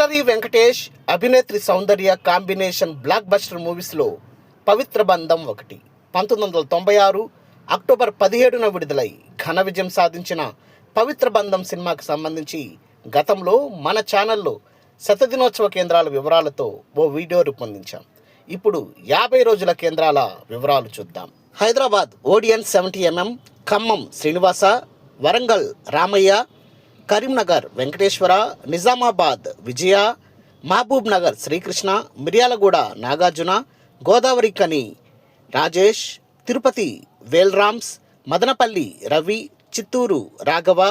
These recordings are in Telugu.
మిస్టరీ వెంకటేష్ అభినేత్రి సౌందర్య కాంబినేషన్ బ్లాక్ బస్టర్ మూవీస్లో పవిత్ర బంధం ఒకటి 1996 అక్టోబర్ 17న విడుదలై ఘన విజయం సాధించిన పవిత్ర బంధం సినిమాకు సంబంధించి గతంలో మన ఛానల్లో శతదినోత్సవ కేంద్రాల వివరాలతో ఓ వీడియో రూపొందించాం. ఇప్పుడు 50 రోజుల కేంద్రాల వివరాలు చూద్దాం. Hyderabad Odeon 70mm, Khammam Srinivasa, Warangal Ramayya, Karimnagar Venkateswara, Nizamabad Vijaya, Mahabubnagar Srikrishna, Miryalaguda Nagarjuna, Godavari కని Rajesh, Tirupati Velrams, Madanapalle Ravi, Chittoor Raghava,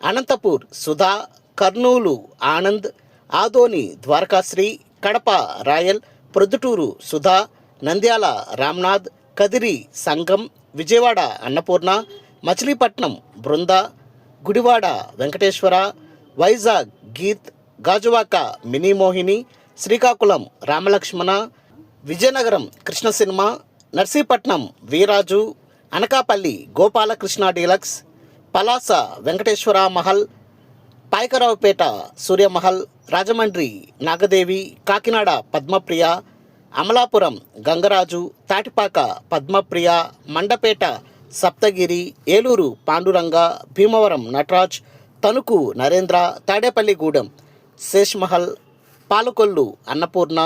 Anantapur Sudha, Kurnool Anand, Adoni Dwarakasri, Kadapa Royal, Proddatur Sudha, Nandyal Ramnath, Kadiri Sangam, Vijayawada Annapurna, Machilipatnam Brinda, Gudivada Venkateswara, Vizag Geet, Gajuwaka mini Mohini, Srikakulam Ramalakshmana, Vizianagaram Krishna cinema, Narsipatnam Veeraju, Anakapalli Gopalakrishna deluxe, Palasa Venkateswara Mahal, Payakaraopeta Suryamahal, Rajahmundry Nagadevi, Kakinada Padmapriya, Amalapuram Gangaraju, Tatipaka Padmapriya, Mandapeta Saptagiri, Eluru Panduranga, Bhimavaram Nataraj, Tanuku Narendra, Tadepalligudem Sheshmahal, Palakollu Annapurna,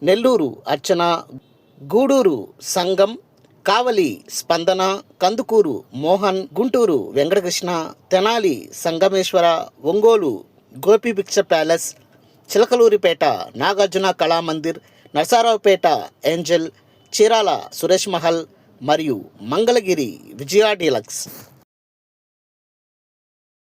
Nellore Archana, Gudur Sangam, Kavali Spandana, Kandukur Mohan, Guntur Venkatakrishna, Tenali Sangameswara, Ongole Gopi picture palace, Chilakaluripet Nagarjuna Kalamandir, Narasaraopet Angel, Chirala Suresh Mahal మరియు మంగళగిరి విజయ డీలక్స్.